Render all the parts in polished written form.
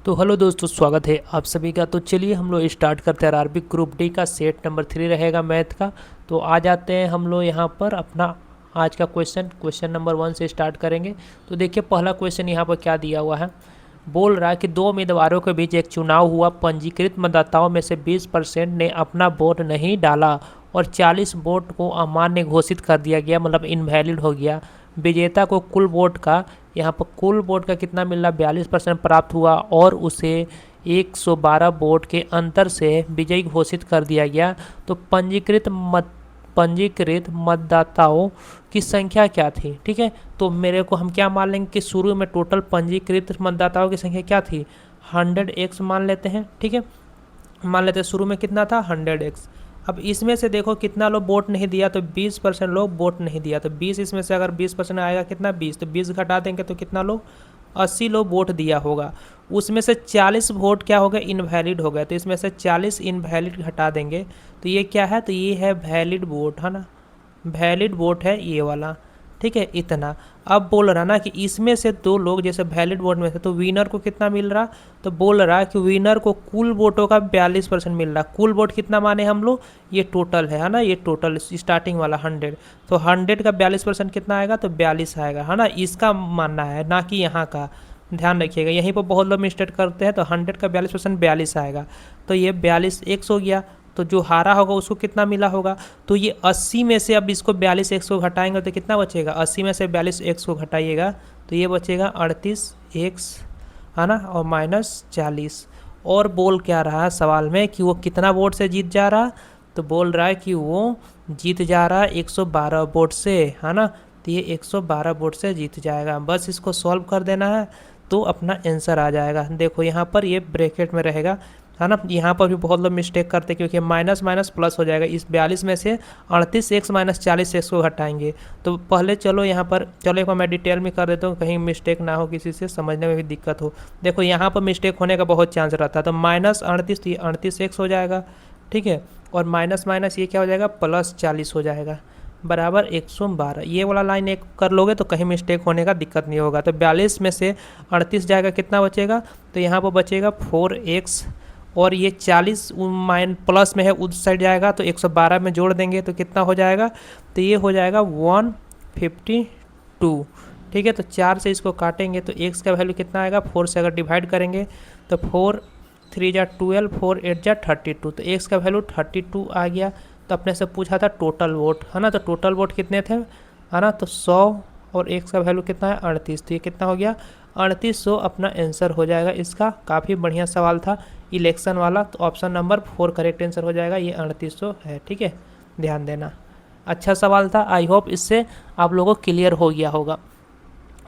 तो हेलो दोस्तों, स्वागत है आप सभी का। तो चलिए हम लोग स्टार्ट करते हैं। आरआरबी ग्रुप डी का सेट नंबर 3 रहेगा मैथ का। तो आ जाते हैं हम लोग यहाँ पर अपना आज का क्वेश्चन नंबर 1 से स्टार्ट करेंगे। तो देखिए पहला क्वेश्चन यहाँ पर क्या दिया हुआ है। बोल रहा है कि दो उम्मीदवारों के बीच एक चुनाव हुआ। पंजीकृत मतदाताओं में से 20% ने अपना वोट नहीं डाला और 40 वोट को अमान्य घोषित कर दिया गया, मतलब इनवैलिड हो गया। विजेता को कुल वोट का, यहाँ पर कुल वोट का कितना मिल रहा, 42% प्राप्त हुआ और उसे 112 वोट के अंतर से विजयी घोषित कर दिया गया। तो पंजीकृत मतदाताओं की संख्या क्या थी। ठीक है, तो मेरे को हम क्या मान लेंगे कि शुरू में टोटल पंजीकृत मतदाताओं की संख्या क्या थी, 100x मान लेते हैं। ठीक है, मान लेते हैं शुरू में कितना था, 100x। अब इसमें से देखो कितना लोग वोट नहीं दिया, तो 20% लोग वोट नहीं दिया। तो 20 इसमें से अगर 20% आएगा कितना, 20, तो 20 घटा देंगे तो कितना लोग, 80 लोग वोट दिया होगा। उसमें से 40 वोट क्या हो गए, इनवैलिड हो गए। तो इसमें से 40 इनवैलिड घटा देंगे तो ये क्या है, तो ये है वैलिड वोट, है ना, वैलिड वोट है ये वाला। ठीक है, इतना। अब बोल रहा ना कि इसमें से दो लोग जैसे वैलिड वोट में थे, तो विनर को कितना मिल रहा, तो बोल रहा है कि विनर को कुल वोटों का 42% मिल रहा। कुल वोट कितना माने हम लोग, ये टोटल है ना, ये टोटल स्टार्टिंग वाला 100। तो 100 का 42% कितना आएगा, तो 42 आएगा, है ना। इसका मानना है ना कि यहाँ का, ध्यान रखिएगा। यहीं पर बहुत लोग मिस्टेक करते हैं। तो 100 का 42% 42 आएगा। तो ये 42 एक्स हो गया। तो जो हारा होगा उसको कितना मिला होगा, तो ये 80 में से अब इसको 42 एक्स को घटाएंगे तो कितना बचेगा, 80 में से 42 एक्स को घटाइएगा तो ये बचेगा 38 एक्स, है ना, और -40। और बोल क्या रहा है सवाल में कि वो कितना वोट से जीत जा रहा, तो बोल रहा है कि वो जीत जा रहा है 112 वोट से, है ना। तो ये 112 वोट से जीत जाएगा। बस इसको सॉल्व कर देना है तो अपना आंसर आ जाएगा। देखो यहाँ पर ये ब्रैकेट में रहेगा, है ना। यहाँ पर भी बहुत लोग मिस्टेक करते हैं क्योंकि माइनस माइनस प्लस हो जाएगा। इस 42 में से 38x - 40x को घटाएंगे। तो पहले चलो यहाँ पर, चलो एक बार मैं डिटेल में कर देता हूँ, कहीं मिस्टेक ना हो, किसी से समझने में भी दिक्कत हो। देखो यहाँ पर मिस्टेक होने का बहुत चांस रहता है। तो -38 तो ये 38x हो जाएगा। ठीक है, और माइनस माइनस ये क्या हो जाएगा, +40 हो जाएगा, बराबर 112। ये वाला लाइन एक कर लोगे तो कहीं मिस्टेक होने का दिक्कत नहीं होगा। तो 42 में से 38 जाएगा, कितना बचेगा, तो यहाँ पर बचेगा 4x, और ये 40 माइन प्लस में है, उस साइड जाएगा तो 112 में जोड़ देंगे तो कितना हो जाएगा, तो ये हो जाएगा 152। ठीक है, तो 4 से इसको काटेंगे तो x का वैल्यू कितना आएगा, 4 से अगर डिवाइड करेंगे तो 4 3 जा 12, 4 8 जा 32। तो x का वैल्यू 32 आ गया। तो अपने से पूछा था टोटल वोट, है ना, तो टोटल वोट कितने थे, है ना, तो 100, और x का वैल्यू कितना है, 38। तो ये कितना हो गया, 3800 अपना आंसर हो जाएगा इसका। काफ़ी बढ़िया सवाल था इलेक्शन वाला। तो ऑप्शन नंबर 4 करेक्ट आंसर हो जाएगा, ये 3800 है। ठीक है, ध्यान देना, अच्छा सवाल था। आई होप इससे आप लोगों को क्लियर हो गया होगा।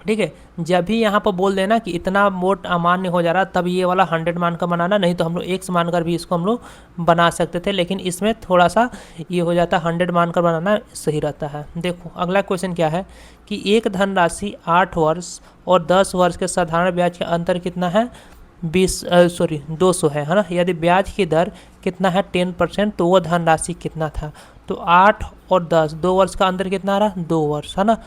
ठीक है, जब भी यहाँ पर बोल देना कि इतना वोट अमान्य हो जा रहा, तब ये वाला 100 मान कर बनाना, नहीं तो हम लोग एक्स मानकर भी इसको हम लोग बना सकते थे, लेकिन इसमें थोड़ा सा ये हो जाता, 100 मानकर बनाना सही रहता है। देखो अगला क्वेश्चन क्या है कि एक धनराशि 8 वर्ष और 10 वर्ष के साधारण ब्याज का अंतर कितना है, 200 है ना। यदि ब्याज की दर कितना है 10%, तो वो धनराशि कितना था। तो 8 और 10, 2 वर्ष का अंतर कितना आ रहा, 2 वर्ष, है ना,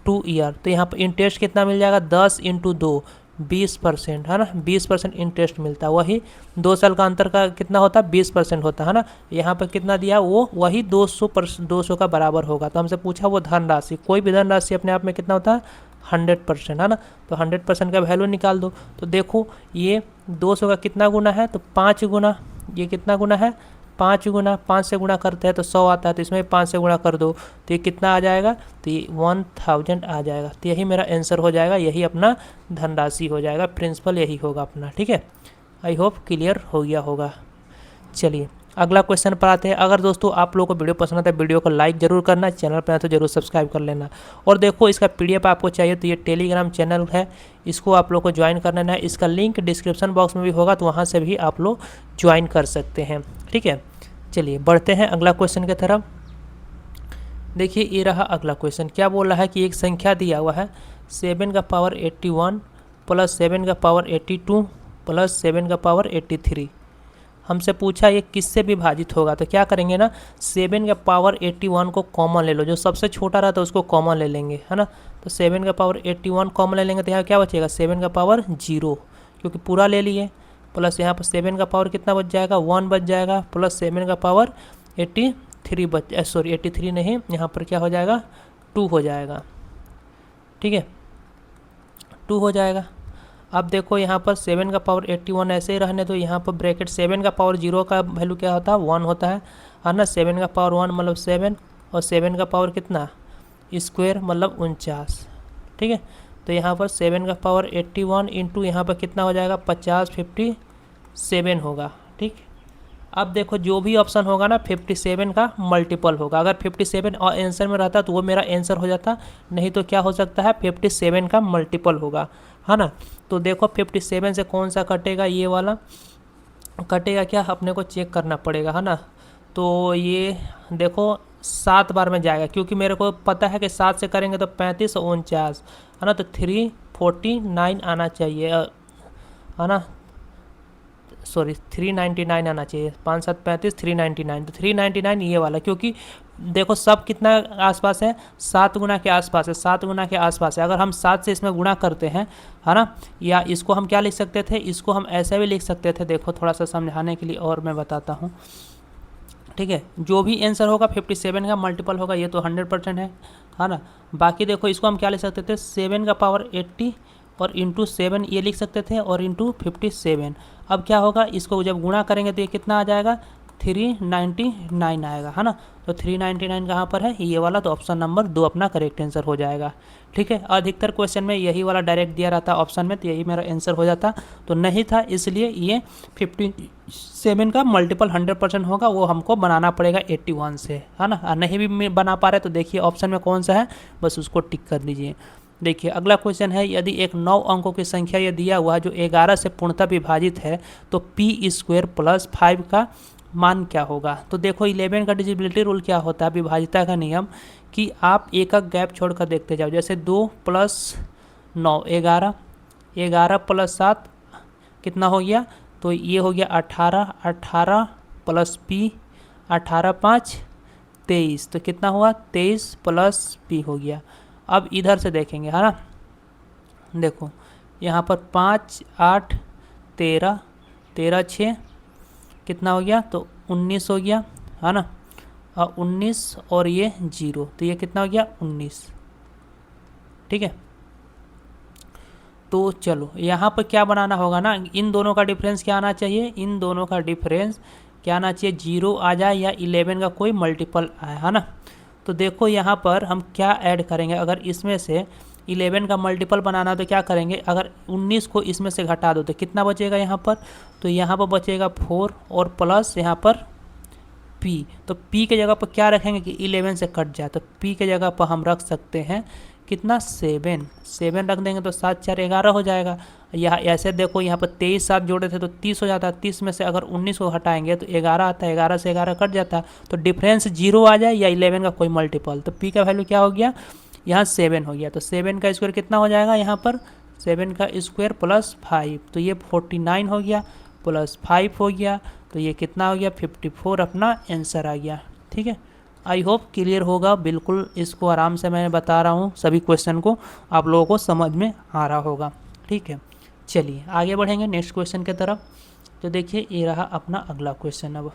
2 ईयर। तो यहाँ पर इंटरेस्ट कितना मिल जाएगा, 10 × 2 20%, है ना, 20% इंटरेस्ट मिलता है। वही 2 साल का अंतर का कितना होता है, 20% होता है ना। यहाँ पर कितना दिया, वो वही 200 का बराबर होगा। तो हमसे पूछा वो धनराशि, कोई भी धनराशि अपने आप में कितना होता है, 100%, है ना। तो 100% का वैल्यू निकाल दो। तो देखो ये 200 का कितना गुना है, तो 5 गुना। ये कितना गुना है, 5 गुना, 5 से गुणा करते हैं तो 100 आता है, तो इसमें 5 से गुणा कर दो तो ये कितना आ जाएगा, तो ये 1000 आ जाएगा। तो यही मेरा आंसर हो जाएगा, यही अपना धनराशि हो जाएगा, प्रिंसिपल यही होगा अपना। ठीक है, आई होप क्लियर हो गया होगा। चलिए अगला क्वेश्चन पर आते हैं। अगर दोस्तों आप लोगों को वीडियो पसंद आता है, वीडियो को लाइक जरूर करना, चैनल पर तो जरूर सब्सक्राइब कर लेना। और देखो इसका PDF आपको चाहिए तो ये टेलीग्राम चैनल है, इसको आप लोग को ज्वाइन कर लेना है। इसका लिंक डिस्क्रिप्शन बॉक्स में भी होगा, तो वहाँ से भी आप लोग ज्वाइन कर सकते हैं। ठीक है, चलिए बढ़ते हैं अगला क्वेश्चन की तरफ। देखिए ये रहा अगला क्वेश्चन। क्या बोल रहा है कि एक संख्या दिया हुआ है 7 का पावर 81 + 7 का पावर 82 + 7 का पावर 83। हमसे पूछा ये किससे विभाजित होगा। तो क्या करेंगे ना, 7 का पावर 81 को कॉमन ले लो, जो सबसे छोटा रहता है उसको कॉमन ले लेंगे, है ना। तो 7 का पावर 81 कॉमन ले लेंगे तो यहाँ क्या बचेगा, 7 का पावर 0, क्योंकि पूरा ले लिए, प्लस यहाँ पर 7 का पावर कितना बच जाएगा, 1 बच जाएगा, प्लस 7 का पावर 83 सॉरी 83 नहीं, यहाँ पर क्या हो जाएगा 2 हो जाएगा, ठीक है 2 हो जाएगा। अब देखो यहाँ पर 7 का पावर 81 ऐसे ही रहने दो, यहाँ पर ब्रैकेट 7 का पावर 0 का वैल्यू क्या होता है 1 होता है ना, 7 का पावर 1 मतलब 7 और 7 का पावर कितना स्क्वायर मतलब 49, ठीक है। तो यहाँ पर 7 का पावर 81 इंटू यहाँ पर कितना हो जाएगा 50 57 होगा, ठीक। अब देखो जो भी ऑप्शन होगा ना 57 का मल्टीपल होगा, अगर 57 और आंसर में रहता तो वो मेरा आंसर हो जाता, नहीं तो क्या हो सकता है 57 का मल्टीपल होगा, है ना। तो देखो 57 से कौन सा कटेगा, ये वाला कटेगा क्या, अपने को चेक करना पड़ेगा, है ना। तो ये देखो 7 बार में जाएगा, क्योंकि मेरे को पता है कि 7 से करेंगे तो 35 और 49, है ना, तो 349 आना चाहिए, है ना, सॉरी 399 आना चाहिए, 5 7 35 399, तो 399 ये वाला, क्योंकि देखो सब कितना आसपास है 7 गुना के आसपास है, 7 गुना के आसपास है। अगर हम 7 से इसमें गुणा करते हैं, है ना, या इसको हम क्या लिख सकते थे, इसको हम ऐसे भी लिख सकते थे, देखो थोड़ा सा समझाने के लिए और मैं बताता हूँ, ठीक है। जो भी आंसर होगा 57 का मल्टीपल होगा, ये तो 100% है ना। बाकी देखो इसको हम क्या लिख सकते थे 7 का पावर 80 और इंटू 7 ये लिख सकते थे और इंटू 57। अब क्या होगा, इसको जब गुणा करेंगे तो ये कितना आ जाएगा 399 आएगा, है ना। तो 399 कहाँ पर है, ये वाला, तो ऑप्शन नंबर 2 अपना करेक्ट आंसर हो जाएगा, ठीक है। अधिकतर क्वेश्चन में यही वाला डायरेक्ट दिया रहता ऑप्शन में, तो यही मेरा आंसर हो जाता, तो नहीं था, इसलिए ये 57 का मल्टीपल 100% होगा, वो हमको बनाना पड़ेगा 81 से, है ना। नहीं भी बना पा रहे तो देखिए ऑप्शन में कौन सा है, बस उसको टिक कर लीजिए। देखिए अगला क्वेश्चन है, यदि एक 9 अंकों की संख्या ये दिया हुआ है जो 11 से पूर्णतः विभाजित है, तो p² प्लस 5 का मान क्या होगा। तो देखो 11 का डिविजिबिलिटी रूल क्या होता है, विभाजिता का नियम, कि आप एक गैप छोड़कर देखते जाओ, जैसे 2 + 9 11, 11 + 7 कितना हो गया, तो ये हो गया 18, 18 + p, 18 5 23, तो कितना हुआ 23 + p हो गया। अब इधर से देखेंगे, है ना, देखो यहाँ पर 5 8 13, 13 6 कितना हो गया, तो 19 हो गया, है ना, और 19 और ये 0, तो ये कितना हो गया 19, ठीक है। तो चलो यहाँ पर क्या बनाना होगा ना, इन दोनों का डिफरेंस क्या आना चाहिए, इन दोनों का डिफरेंस क्या आना चाहिए 0 आ जाए या 11 का कोई मल्टीपल आए, है ना। तो देखो यहाँ पर हम क्या ऐड करेंगे, अगर इसमें से 11 का मल्टीपल बनाना तो क्या करेंगे, अगर 19 को इसमें से घटा दो तो कितना बचेगा यहाँ पर, तो यहाँ पर बचेगा 4 और प्लस यहाँ पर p, तो p के जगह पर क्या रखेंगे कि 11 से कट जाए, तो p के जगह पर हम रख सकते हैं कितना 7 रख देंगे, तो 7 4 11 हो जाएगा। यहाँ ऐसे देखो यहाँ पर 23 7 जोड़े थे तो 30 हो जाता है, 30 में से अगर 19 को हटाएंगे तो 11 आता है, 11 से 11 कट जाता है, तो डिफरेंस 0 आ जाए या 11 का कोई मल्टीपल, तो p का वैल्यू क्या हो गया, यहाँ 7 हो गया, तो 7 का स्क्वायर कितना हो जाएगा, यहाँ पर 7 का स्क्वायर प्लस 5, तो ये 49 हो गया, प्लस 5 हो गया, तो ये कितना हो गया 54 अपना आंसर आ गया, ठीक है। आई होप क्लियर होगा, बिल्कुल इसको आराम से मैं बता रहा हूँ, सभी क्वेश्चन को आप लोगों को समझ में आ रहा होगा, ठीक है। चलिए आगे बढ़ेंगे नेक्स्ट क्वेश्चन की तरफ। तो देखिए ये रहा अपना अगला क्वेश्चन। अब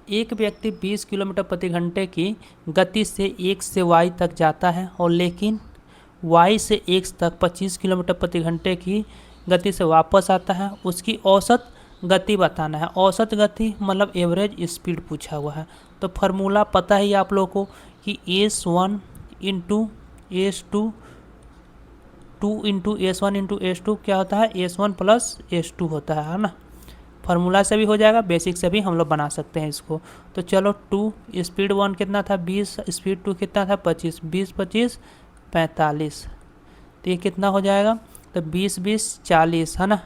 एक व्यक्ति 20 किलोमीटर प्रति घंटे की गति से x से y तक जाता है और लेकिन y से x तक 25 किलोमीटर प्रति घंटे की गति से वापस आता है, उसकी औसत गति बताना है। औसत गति मतलब एवरेज स्पीड पूछा हुआ है, तो फार्मूला पता ही आप लोगों को कि S1 into S2 2 into S1 into S2 क्या होता है, S1 प्लस S2 होता है ना। फार्मूला से भी हो जाएगा, बेसिक से भी हम लोग बना सकते हैं इसको। तो चलो 2 स्पीड 1 कितना था 20, स्पीड 2 कितना था 25, 20 25 45, तो ये कितना हो जाएगा, तो 20 20 40 है ना,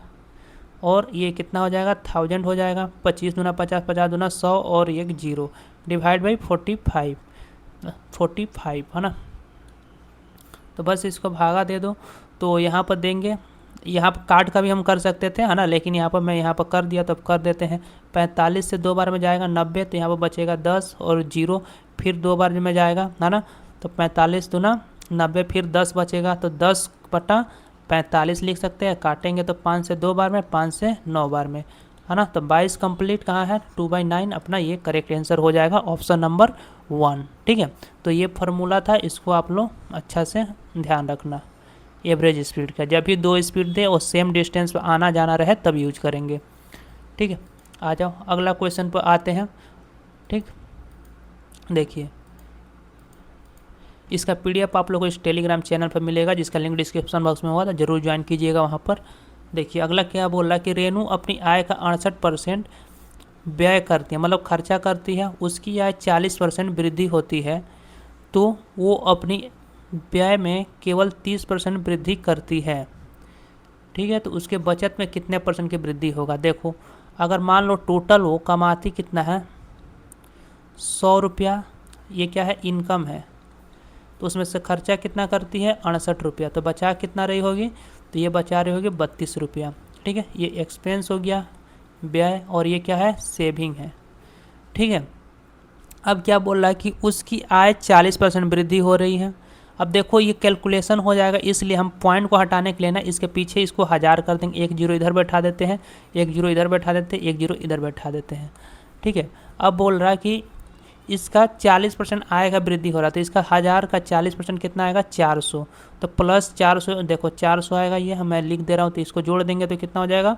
और ये कितना हो जाएगा 1000 हो जाएगा, 25 दूना 50, 50 दूना 100 और एक 0 डिवाइड बाई 45 है ना। तो बस इसको भागा दे दो, तो यहाँ पर देंगे, यहाँ पर काट का भी हम कर सकते थे है ना, लेकिन यहाँ पर मैं यहाँ पर कर दिया तो अब कर देते हैं। 45 से 2 बार में जाएगा 90, तो यहाँ पर बचेगा 10 और 0, फिर 2 बार में जाएगा है ना, तो 45 दूना 90 फिर 10 बचेगा, तो 10 बटा 45 लिख सकते हैं, काटेंगे तो 5 से 2 बार में, 5 से 9 बार में, है ना। तो 22 कंप्लीट कहाँ है, 2/9 अपना ये करेक्ट आंसर हो जाएगा, ऑप्शन नंबर 1। ठीक है, तो ये फार्मूला था, इसको आप लोग अच्छा से ध्यान रखना। एवरेज स्पीड का जब भी 2 स्पीड दे और सेम डिस्टेंस पर आना जाना रहे तब यूज करेंगे। ठीक है, आ जाओ अगला क्वेश्चन पर आते हैं। ठीक, देखिए इसका पीडीएफ आप लोगों को इस टेलीग्राम चैनल पर मिलेगा, जिसका लिंक डिस्क्रिप्शन बॉक्स में हुआ था, जरूर ज्वाइन कीजिएगा वहाँ पर। देखिए अगला क्या बोल रहा है कि रेनू अपनी आय का 68% व्यय करती है, मतलब खर्चा करती है, उसकी आय 40% वृद्धि होती है, तो वो अपनी व्यय में केवल 30% वृद्धि करती है। ठीक है, तो उसके बचत में कितने % की वृद्धि होगा। देखो अगर मान लो टोटल वो कमाती कितना है 100 रुपया, ये क्या है इनकम है, तो उसमें से खर्चा कितना करती है 68 रुपया, तो बचा कितना रही होगी, तो ये बचा रही होगी 32 रुपया। ठीक है, ये एक्सपेंस हो गया व्यय, और ये क्या है सेविंग है। ठीक है, अब क्या बोल रहा है कि उसकी आय 40% वृद्धि हो रही है। अब देखो ये कैलकुलेशन हो जाएगा, इसलिए हम पॉइंट को हटाने के लिए ना इसके पीछे इसको 1000 कर देंगे, 1 जीरो इधर बैठा देते हैं, 1 जीरो इधर बैठा देते हैं, 1 जीरो इधर बैठा देते हैं। ठीक है, अब बोल रहा है कि इसका 40% आय का वृद्धि हो रहा है, तो इसका 1000 का 40% कितना आएगा 400, तो प्लस 400, देखो 400 आएगा, ये मैं लिख दे रहा हूँ, तो इसको जोड़ देंगे तो कितना हो जाएगा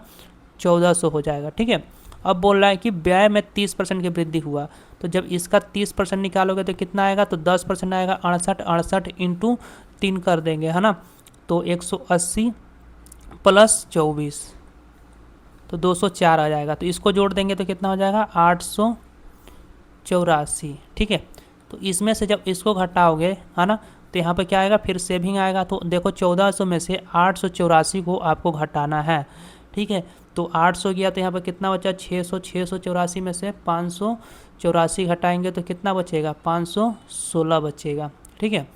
1400 हो जाएगा। ठीक है, अब बोल रहा है कि व्यय में 30% की वृद्धि हुआ, तो जब इसका 30% निकालोगे तो कितना आएगा, तो 10% आएगा, 68 इंटू 3 कर देंगे, है ना, तो 180 प्लस 24 तो 204 आ जाएगा, तो इसको जोड़ देंगे तो कितना हो जाएगा 884। ठीक है, तो इसमें से जब इसको घटाओगे, है ना, तो यहाँ पे क्या आएगा फिर सेविंग आएगा, तो देखो 1400 में से 884 को आपको घटाना है। ठीक है, तो 800 गया तो यहाँ पर कितना बचा 600, 684 में से 584 घटाएंगे तो कितना बचेगा 516 बचेगा। ठीक है,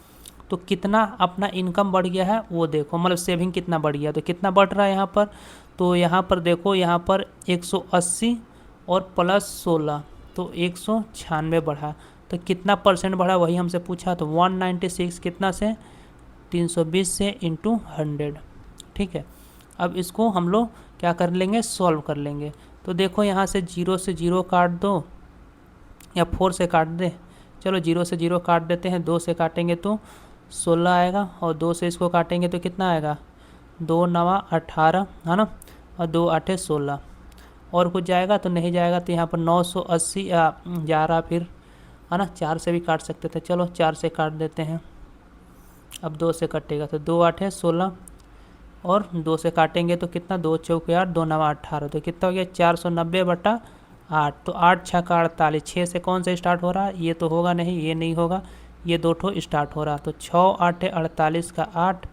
तो कितना अपना इनकम बढ़ गया है वो देखो, मतलब सेविंग कितना बढ़ गया, तो कितना बढ़ रहा है यहाँ पर, तो यहाँ पर देखो यहाँ पर 180 और प्लस 16 तो 196 बढ़ा, तो कितना % बढ़ा वही हमसे पूछा, तो 196 कितना से 320 से इंटू 100। ठीक है, अब इसको हम लोग क्या कर लेंगे सॉल्व कर लेंगे, तो देखो यहाँ से 0 से 0 काट दो या 4 से काट दे, चलो 0 से 0 काट देते हैं, 2 से काटेंगे तो 16 आएगा, और 2 से इसको काटेंगे तो कितना आएगा 2 9 18, है ना, और 2 8 16, और कुछ जाएगा तो नहीं जाएगा, तो यहाँ पर 980 जा रहा फिर, है ना, 4 से भी काट सकते थे, चलो 4 से काट देते हैं, अब 2 से कटेगा तो 2 8 16, और 2 से काटेंगे तो कितना 2 चौके 8, 2 9 18, तो कितना हो गया 490/8, तो 8 6 का 48, 6 से कौन सा स्टार्ट हो रहा है, ये तो होगा नहीं, ये नहीं होगा, ये 2 ठो स्टार्ट हो रहा, तो 6 8 48 का 8,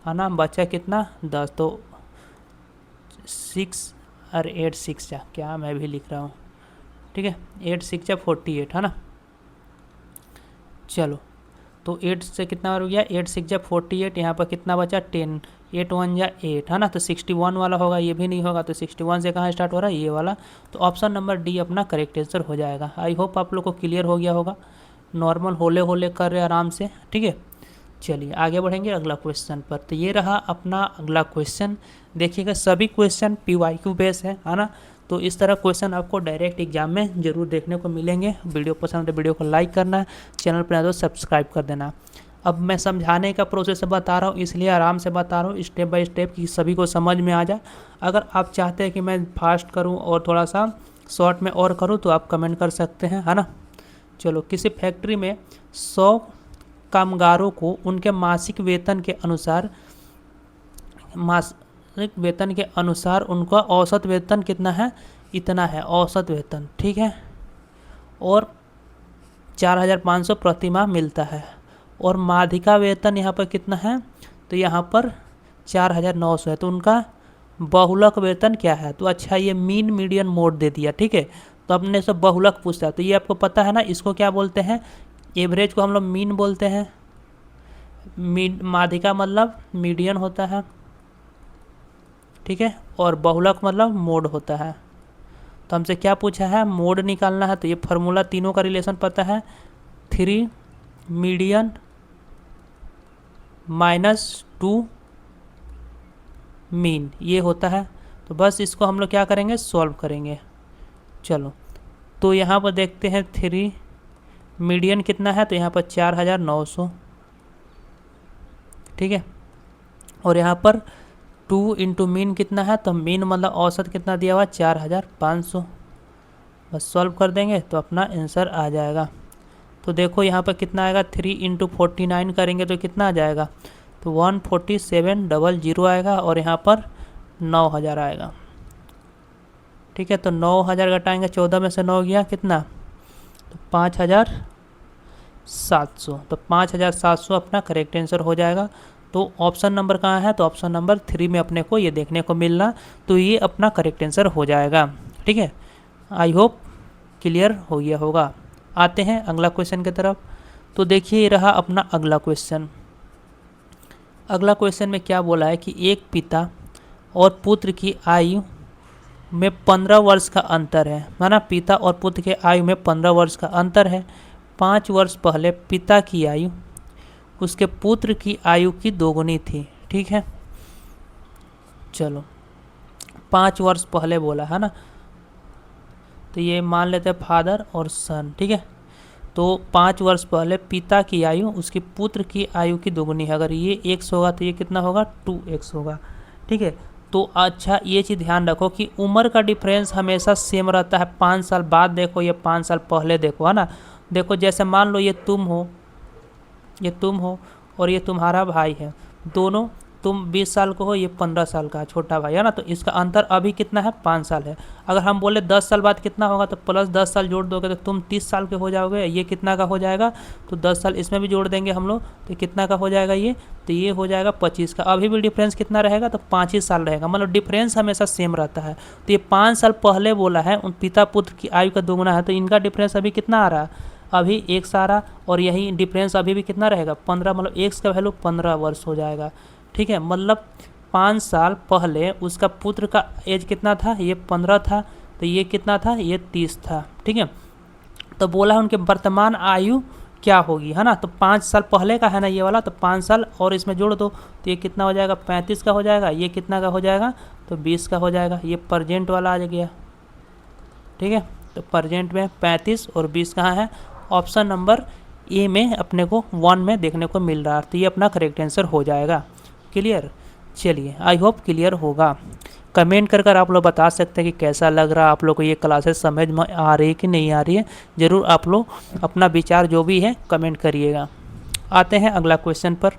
है ना, बचा कितना 10, तो 6 और 8 6 जा, क्या मैं भी लिख रहा हूँ। ठीक है, 8 6 जा 48, है ना, चलो तो 8 से कितना हो गया 8 6 जा 48, यहाँ पर कितना बचा 10, 8 1 जा 8, है ना, तो 61 वाला होगा, ये भी नहीं होगा, तो 61 से कहाँ स्टार्ट हो रहा है ये वाला, तो ऑप्शन नंबर डी अपना करेक्ट आंसर हो जाएगा। आई होप आप लोग को क्लियर हो गया होगा, नॉर्मल होले होले कर रहे आराम से। ठीक है, चलिए आगे बढ़ेंगे अगला क्वेश्चन पर, तो ये रहा अपना अगला क्वेश्चन। देखिएगा सभी क्वेश्चन PYQ बेस है ना, तो इस तरह क्वेश्चन आपको डायरेक्ट एग्जाम में जरूर देखने को मिलेंगे। वीडियो पसंद है तो वीडियो को लाइक करना है, चैनल पर तो सब्सक्राइब कर देना। अब मैं समझाने का प्रोसेस बता रहा हूँ, इसलिए आराम से बता रहा हूँ स्टेप बाय स्टेप कि सभी को समझ में आ जाए। अगर आप चाहते हैं कि मैं फास्ट करूँ और थोड़ा सा शॉर्ट में और करूँ तो आप कमेंट कर सकते हैं, है ना। चलो, किसी फैक्ट्री में 100 कामगारों को उनके मासिक वेतन के अनुसार उनका औसत वेतन कितना है, इतना है औसत वेतन। ठीक है, और 4500 प्रति माह मिलता है, और माध्यिका वेतन यहाँ पर कितना है, तो यहाँ पर 4900 है, तो उनका बहुलक वेतन क्या है, तो अच्छा ये मीन मीडियन मोड दे दिया। ठीक है, तो अपने से बहुलक पूछता है, तो ये आपको पता है ना, इसको क्या बोलते हैं, एवरेज को हम लोग मीन बोलते हैं, माध्यिका मतलब मीडियन होता है, ठीक है, और बहुलक मतलब मोड होता है। तो हमसे क्या पूछा है, मोड निकालना है, तो ये फार्मूला तीनों का रिलेशन पता है, 3 मीडियन -2 मीन ये होता है। तो बस इसको हम लोग क्या करेंगे, सॉल्व करेंगे। चलो तो यहाँ पर देखते हैं 3 मीडियन कितना है, तो यहाँ पर 4900, ठीक है। और यहाँ पर 2 इंटू मीन कितना है, तो मीन मतलब औसत कितना दिया हुआ 4500। बस सॉल्व कर देंगे तो अपना आंसर आ जाएगा। तो देखो यहाँ पर कितना आएगा, 3 इंटू 49 करेंगे तो कितना आ जाएगा, तो 14700 आएगा और यहाँ पर 9000 आएगा, ठीक है। तो 9000 घटाएंगे, 14 में से 9 गया कितना, तो 5700। तो 5700 अपना करेक्ट आंसर हो जाएगा। तो ऑप्शन नंबर कहाँ है, तो ऑप्शन नंबर 3 में अपने को ये देखने को मिलना, तो ये अपना करेक्ट आंसर हो जाएगा, ठीक है। आई होप क्लियर हो गया होगा। आते हैं अगला क्वेश्चन की तरफ। तो देखिए ये रहा अपना अगला क्वेश्चन। अगला क्वेश्चन में क्या बोला है कि एक पिता और पुत्र की आयु में 15 वर्ष का अंतर है, माना पिता और पुत्र के आयु में 15 वर्ष का अंतर है। 5 वर्ष पहले पिता की आयु उसके पुत्र की आयु की दोगुनी थी, ठीक है। चलो 5 वर्ष पहले बोला है ना, तो ये मान लेते हैं फादर और सन, ठीक है। तो 5 वर्ष पहले पिता की आयु उसके पुत्र की आयु की दोगुनी है। अगर ये x होगा तो ये कितना होगा, 2x होगा, ठीक है। तो अच्छा ये चीज़ ध्यान रखो कि उम्र का डिफरेंस हमेशा सेम रहता है। 5 साल बाद देखो, ये 5 साल पहले देखो, है ना। देखो जैसे मान लो ये तुम हो और ये तुम्हारा भाई है, दोनों तुम 20 साल को हो, ये 15 साल का छोटा भाई है ना। तो इसका अंतर अभी कितना है, 5 साल है। अगर हम बोले 10 साल बाद कितना होगा, तो प्लस 10 साल जोड़ दोगे तो तुम 30 साल के हो जाओगे। ये कितना का हो जाएगा, तो 10 साल इसमें भी जोड़ देंगे हम लोग, तो कितना का हो जाएगा ये, तो ये हो जाएगा 25 का। अभी भी डिफरेंस कितना रहेगा, तो 5 ही साल रहेगा, मतलब डिफरेंस हमेशा सेम रहता है। तो ये 5 साल पहले बोला है उन पिता पुत्र की आयु का दोगुना है, तो इनका डिफरेंस अभी कितना आ रहा है, अभी 1 आ रहा, और यही डिफरेंस अभी भी कितना रहेगा, 15, मतलब x का वैल्यू 15 वर्ष हो जाएगा, ठीक है। मतलब 5 साल पहले उसका पुत्र का एज कितना था, ये 15 था, तो ये कितना था, ये 30 था, ठीक है। तो बोला है उनके वर्तमान आयु क्या होगी, है ना। तो 5 साल पहले का है ना ये वाला, तो 5 साल और इसमें जोड़ दो तो ये कितना हो जाएगा, 35 का हो जाएगा। ये कितना का हो जाएगा, तो 20 का हो जाएगा। ये प्रेजेंट वाला आ गया, ठीक है। तो प्रेजेंट में 35 और 20 कहाँ है, ऑप्शन नंबर ए में अपने को 1 में देखने को मिल रहा है। तो ये अपना करेक्ट आंसर हो जाएगा। क्लियर, चलिए आई होप क्लियर होगा। कमेंट कर कर आप लोग बता सकते हैं कि कैसा लग रहा है आप लोग को, ये क्लासेस समझ में आ रही है कि नहीं आ रही है। ज़रूर आप लोग अपना विचार जो भी है कमेंट करिएगा। आते हैं अगला क्वेश्चन पर।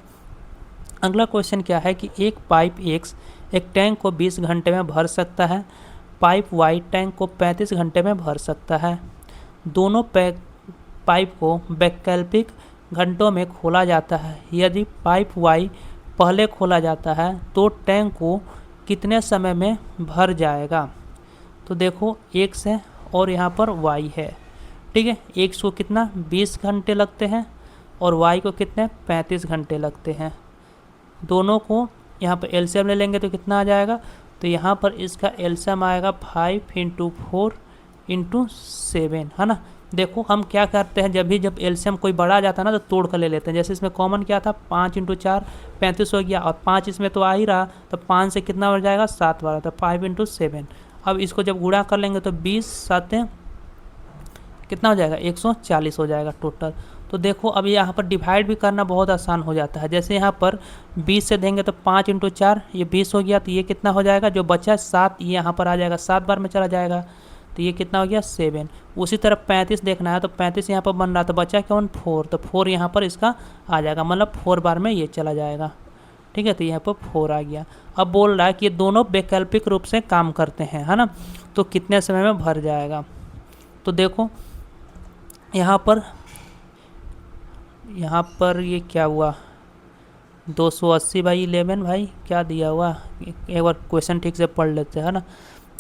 अगला क्वेश्चन क्या है कि एक पाइप X एक टैंक को 20 घंटे में भर सकता है, पाइप Y टैंक को 35 घंटे में भर सकता है। दोनों पाइप को वैकल्पिक घंटों में खोला जाता है। यदि पाइप Y पहले खोला जाता है तो टैंक को कितने समय में भर जाएगा। तो देखो X है और यहाँ पर Y है, ठीक है। X को कितना 20 घंटे लगते हैं और Y को कितने 35 घंटे लगते हैं। दोनों को यहाँ पर एलसीएम ले लेंगे तो कितना आ जाएगा, तो यहाँ पर इसका एलसीएम आएगा 5 × 4 × 7, है ना। देखो हम क्या करते हैं, जब एलसीएम कोई बड़ा आ जाता है ना तो तोड़ कर ले लेते हैं। जैसे इसमें कॉमन क्या था, 5 × 4 35 हो गया, और 5 इसमें तो आ ही रहा, तो 5 से कितना बढ़ जाएगा 7 बार, तो 5 × 7। अब इसको जब गुणा कर लेंगे तो 20 7 कितना हो जाएगा 140 हो जाएगा टोटल। तो देखो अब यहाँ पर डिवाइड भी करना बहुत आसान हो जाता है। जैसे यहाँ पर 20 से देंगे तो 5 × 4 ये 20 हो गया, तो ये कितना हो जाएगा, जो बचा 7 ये यहाँ पर आ जाएगा, 7 बार में चला जाएगा, तो ये कितना हो गया 7। उसी तरह 35 देखना है तो 35 यहाँ पर बन रहा, तो बचा कौन 4, तो 4 यहाँ पर इसका आ जाएगा, मतलब 4 बार में ये चला जाएगा, ठीक है। तो यहाँ पर 4 आ गया। अब बोल रहा है कि ये दोनों वैकल्पिक रूप से काम करते हैं, है ना, तो कितने समय में भर जाएगा। तो देखो यहाँ पर ये क्या हुआ, 280/11 भाई क्या दिया हुआ, एक बार क्वेश्चन ठीक से पढ़ लेते हैं, है ना।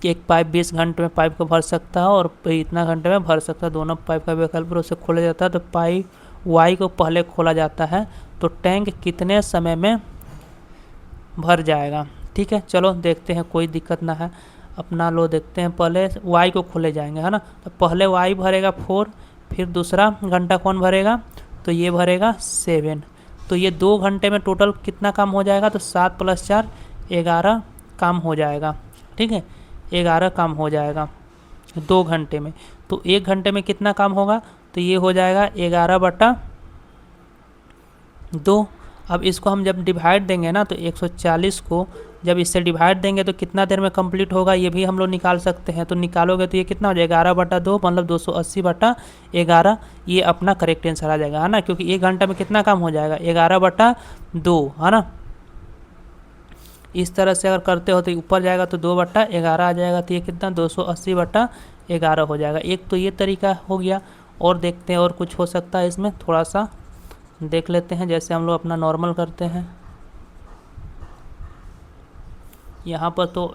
कि एक पाइप 20 घंटे में पाइप को भर सकता है और इतना घंटे में भर सकता है। दोनों पाइप का वैकल्पिक रूप से खोला जाता है। तो पाइप Y को पहले खोला जाता है तो टैंक कितने समय में भर जाएगा, ठीक है। चलो देखते हैं, कोई दिक्कत ना है, अपना लो देखते हैं। पहले Y को खोले जाएंगे, है ना। तो पहले Y भरेगा 4, फिर दूसरा घंटा कौन भरेगा, तो ये भरेगा 7। तो ये 2 घंटे में टोटल कितना काम हो जाएगा, तो 7 + 4 11 काम हो जाएगा, ठीक है, 11 काम हो जाएगा 2 घंटे में। तो 1 घंटे में कितना काम होगा, तो ये हो जाएगा 11/2। अब इसको हम जब डिवाइड देंगे ना, तो 140 को जब इससे डिवाइड देंगे तो कितना देर में कंप्लीट होगा, ये भी हम लोग निकाल सकते हैं। तो निकालोगे तो ये कितना हो जाएगा, 11/2 मतलब 280/11। ये अपना करेक्ट आंसर आ जाएगा, है ना, क्योंकि 1 घंटा में कितना काम हो जाएगा, 11/2, है ना। इस तरह से अगर करते हो तो ऊपर जाएगा तो 2/11 आ जाएगा। तो ये कितना 280/11 हो जाएगा। एक तो ये तरीका हो गया, और देखते हैं और कुछ हो सकता है इसमें, थोड़ा सा देख लेते हैं। जैसे हम लोग अपना नॉर्मल करते हैं, यहाँ पर तो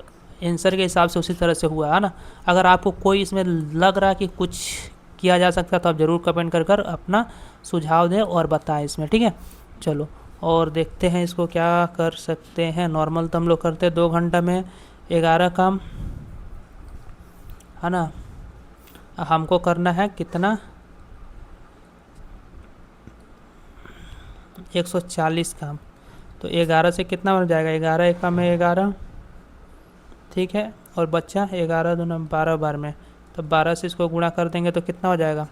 आंसर के हिसाब से उसी तरह से हुआ है ना। अगर आपको कोई इसमें लग रहा है कि कुछ किया जा सकता है तो आप ज़रूर कमेंट कर अपना सुझाव दें और बताएं इसमें, ठीक है। चलो और देखते हैं इसको क्या कर सकते हैं। नॉर्मल तो हम लोग करते हैं 2 घंटा में 11 काम, है ना। हमको करना है कितना, 140 काम। तो 11 से कितना बन जाएगा, 11 एक काम है 11, ठीक है, और बच्चा 11 दूना 12 बार में, तो 12 से इसको गुणा कर देंगे तो कितना हो जाएगा,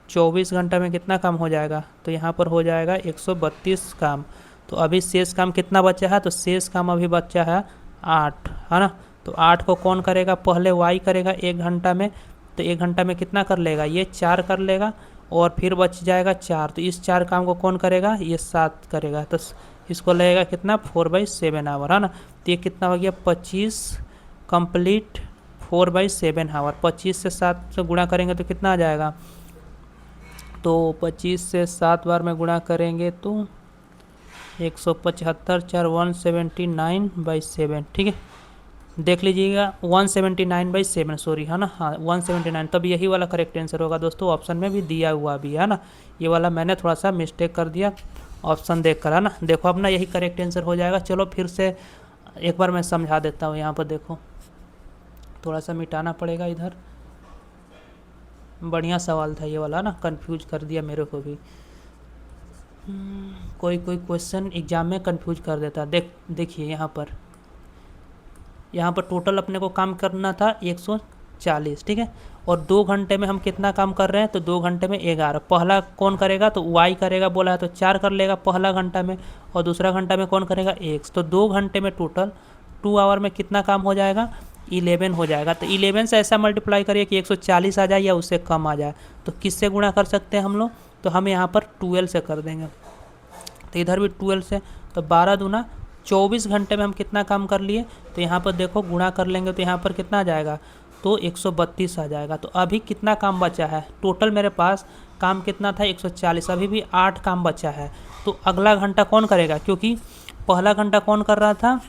24 घंटा में कितना काम हो जाएगा, तो यहाँ पर हो जाएगा 132 काम। तो अभी शेष काम कितना बचा है, तो शेष काम अभी बचा है 8, है ना। तो 8 को कौन करेगा, पहले वाई करेगा 1 घंटा में। तो 1 घंटा में कितना कर लेगा, ये 4 कर लेगा, और फिर बच जाएगा 4। तो इस 4 काम को कौन करेगा, ये 7 करेगा। तो इसको लगेगा कितना 4/7 आवर, है ना। तो ये कितना हो गया 25 कंप्लीट 4/7 आवर। 25 से 7 से गुणा करेंगे तो कितना आ जाएगा, तो 25 से 7 बार में गुणा करेंगे तो 175 4 179/7, ठीक है। देख लीजिएगा 179/7 सॉरी, है ना, हाँ 179। तब यही वाला करेक्ट आंसर होगा दोस्तों, ऑप्शन में भी दिया हुआ भी है ना। ये वाला मैंने थोड़ा सा मिस्टेक कर दिया ऑप्शन देख कर, है ना। देखो अपना यही करेक्ट आंसर हो जाएगा। चलो फिर से एक बार मैं समझा देता हूँ। यहाँ पर देखो थोड़ा सा मिटाना पड़ेगा इधर, बढ़िया सवाल था ये वाला ना, कंफ्यूज कर दिया मेरे को भी। कोई क्वेश्चन एग्जाम में कंफ्यूज कर देता। देखिए यहाँ पर टोटल अपने को काम करना था 140, ठीक है, और 2 घंटे में हम कितना काम कर रहे हैं, तो 2 घंटे में 11। पहला कौन करेगा, तो वाई करेगा बोला है, तो 4 कर लेगा पहला घंटा में, और दूसरा घंटा में कौन करेगा एक्स। तो 2 घंटे में टोटल 2 आवर में कितना काम हो जाएगा, 11 हो जाएगा। तो 11 से ऐसा मल्टीप्लाई करिए कि 140 आ जाए या उससे कम आ जाए। तो किससे गुणा कर सकते हैं हम लोग, तो हम यहाँ पर 12 से कर देंगे। तो इधर भी 12 से, तो 12 दूना 24 घंटे में हम कितना काम कर लिए। तो यहाँ पर देखो गुणा कर लेंगे तो यहाँ पर कितना आ जाएगा, तो 132 आ जाएगा। तो अभी कितना काम बचा है, टोटल मेरे पास काम कितना था 140, अभी भी 8 काम बचा है। तो अगला घंटा कौन करेगा, क्योंकि पहला घंटा कौन कर रहा था,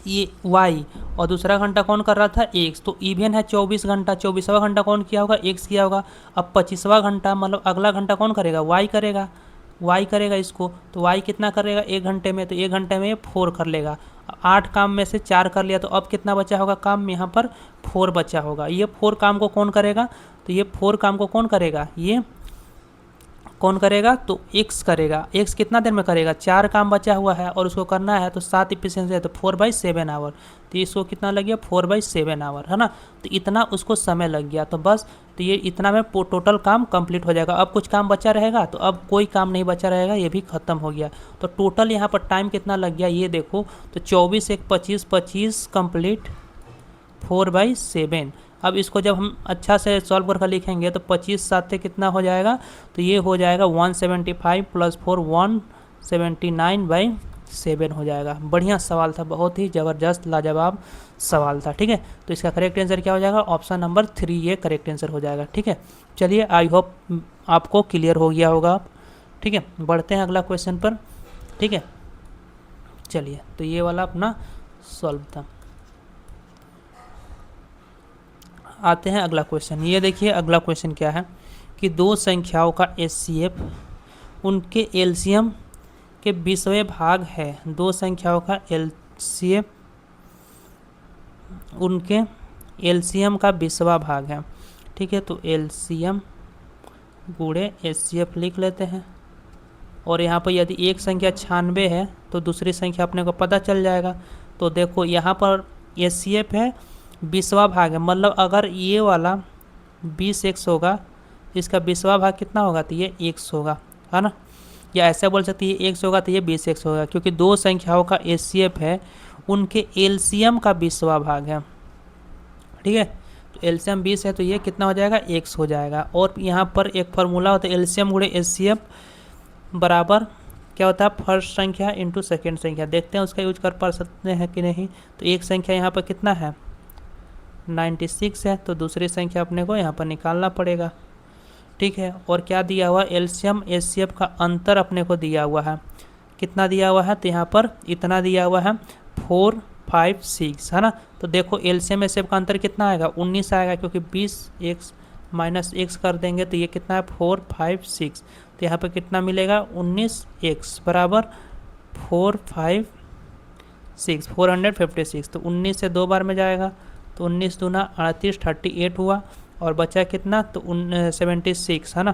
ये वाई, और दूसरा घंटा कौन कर रहा था एक्स। तो इवन है 24 घंटा, 24वां घंटा कौन किया होगा, एक्स किया होगा। अब 25वां घंटा मतलब अगला घंटा कौन करेगा, वाई करेगा इसको। तो वाई कितना करेगा 1 घंटे में, तो 1 घंटे में 4 कर लेगा। 8 काम में से 4 कर लिया, तो अब कितना बचा होगा काम, यहाँ पर 4 बचा होगा। ये 4 काम को कौन करेगा, तो ये 4 काम को कौन करेगा, ये कौन करेगा, तो एक्स करेगा। एक्स कितना देर में करेगा, 4 काम बचा हुआ है और उसको करना है, तो 7 इफिशिएंसी है, तो 4/7 आवर। तो इसको कितना लग गया 4/7 आवर, है ना। तो इतना उसको समय लग गया। तो बस, तो ये इतना में टोटल काम कंप्लीट हो जाएगा। अब कुछ काम बचा रहेगा, तो अब कोई काम नहीं बचा रहेगा, ये भी ख़त्म हो गया। तो टोटल यहाँ पर टाइम कितना लग गया ये देखो, तो 24 1 25 25 कंप्लीट 4/7। अब इसको जब हम अच्छा से सॉल्व करके लिखेंगे तो 25 7 से कितना हो जाएगा, तो ये हो जाएगा 175 + 4 179/7 हो जाएगा। बढ़िया सवाल था, बहुत ही ज़बरदस्त लाजवाब सवाल था, ठीक है। तो इसका करेक्ट आंसर क्या हो जाएगा, ऑप्शन नंबर 3 ये करेक्ट आंसर हो जाएगा, ठीक है। चलिए आई होप आपको क्लियर हो गया होगा, ठीक है। बढ़ते हैं अगला क्वेश्चन पर, ठीक है। चलिए तो ये वाला अपना सॉल्व था। आते हैं अगला क्वेश्चन। ये देखिए अगला क्वेश्चन क्या है कि 2 संख्याओं का HCF उनके एलसीएम के 20वें भाग है। 2 संख्याओं का HCF उनके एलसीएम का 20वां भाग है, ठीक है। तो एलसीएम गुणे HCF लिख लेते हैं। और यहाँ पर यदि एक संख्या 96 है तो दूसरी संख्या अपने को पता चल जाएगा। तो देखो यहाँ पर HCF है 20वां भाग है, मतलब अगर ये वाला 20x होगा, इसका 20वां भाग कितना होगा, तो ये x होगा, है ना। या ऐसा बोल सकते हैं ये x होगा तो ये 20x होगा, क्योंकि दो संख्याओं का HCF है, उनके LCM का 20वां भाग है, ठीक है। तो LCM 20 है तो ये कितना हो जाएगा, x हो जाएगा। और यहाँ पर एक फार्मूला होता है LCM गुणे HCF बराबर क्या होता है, फर्स्ट संख्या इंटू सेकेंड संख्या। देखते हैं उसका यूज कर पा सकते हैं कि नहीं। तो एक संख्या यहाँ पर कितना है 96 है, तो दूसरी संख्या अपने को यहाँ पर निकालना पड़ेगा, ठीक है। और क्या दिया हुआ, LCM HCF का अंतर अपने को दिया हुआ है, कितना दिया हुआ है, तो यहाँ पर इतना दिया हुआ है 4, 5, 6, है ना। तो देखो LCM HCF का अंतर कितना आएगा, 19 आएगा, क्योंकि 20x माइनस x कर देंगे तो ये कितना है 4, 5, 6। तो यहाँ पर कितना मिलेगा 19x बराबर 4, 5, 6, 456। तो 19 से 2 बार में जाएगा, तो 19 दूना 38, 38 हुआ, और बचा कितना, तो 76, है ना।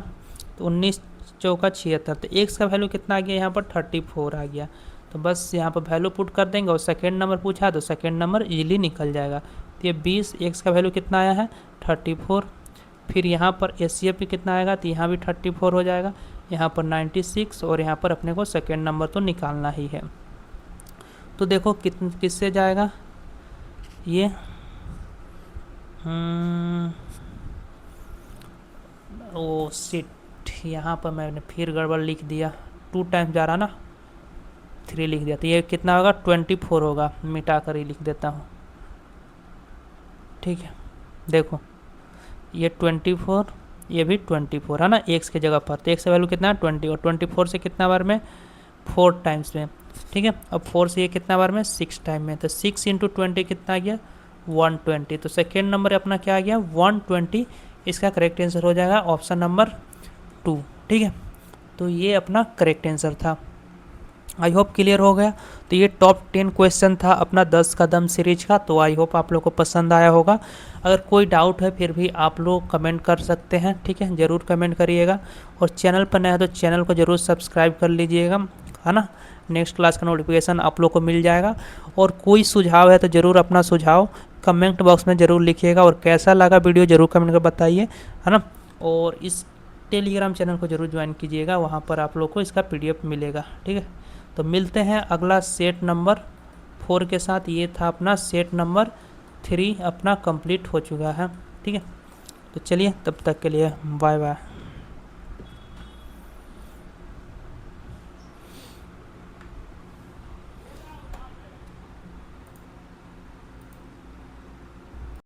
तो 19 चौका 76, तो x का वैल्यू कितना आ गया यहाँ पर 34 आ गया। तो बस यहाँ पर वैल्यू पुट कर देंगे, और सेकेंड नंबर पूछा तो सेकेंड नंबर इजीली निकल जाएगा। तो ये 20, x का वैल्यू कितना आया है 34। फिर यहाँ पर HCF भी कितना आएगा, तो यहाँ भी 34 हो जाएगा, यहाँ पर 96, और यहाँ पर अपने को सेकेंड नंबर तो निकालना ही है। तो देखो किससे जाएगा ये, ओ सिट, यहाँ पर मैंने फिर गड़बड़ लिख दिया, 2 टाइम्स जा रहा ना, 3 लिख दिया, तो ये कितना होगा 24 होगा, मिटा कर ही लिख देता हूँ, ठीक है। देखो ये 24, ये भी 24 है ना, x की जगह पर, तो x का वैल्यू कितना है 20, और 24 से कितना बार में 4 टाइम्स में, ठीक है। अब 4 से ये कितना बार में 6 टाइम में, तो 6 इंटू 20 कितना आ गया 120। तो सेकेंड नंबर अपना क्या आ गया 120, इसका करेक्ट आंसर हो जाएगा ऑप्शन नंबर 2, ठीक है। तो ये अपना करेक्ट आंसर था। आई होप क्लियर हो गया। तो ये टॉप 10 क्वेश्चन था अपना 10 कदम सीरीज का। तो आई होप आप लोग को पसंद आया होगा। अगर कोई डाउट है फिर भी आप लोग कमेंट कर सकते हैं, ठीक है, ज़रूर कमेंट करिएगा। और चैनल पर नया है तो चैनल को ज़रूर सब्सक्राइब कर लीजिएगा, है ना। नेक्स्ट क्लास का नोटिफिकेशन आप लोग को मिल जाएगा। और कोई सुझाव है तो ज़रूर अपना सुझाव कमेंट बॉक्स में ज़रूर लिखिएगा, और कैसा लगा वीडियो ज़रूर कमेंट कर बताइए, है ना। और इस टेलीग्राम चैनल को ज़रूर ज्वाइन कीजिएगा, वहाँ पर आप लोग को इसका PDF मिलेगा, ठीक है। तो मिलते हैं अगला सेट नंबर 4 के साथ। ये था अपना सेट नंबर 3 अपना कंप्लीट हो चुका है, ठीक है। तो चलिए तब तक के लिए बाय बाय।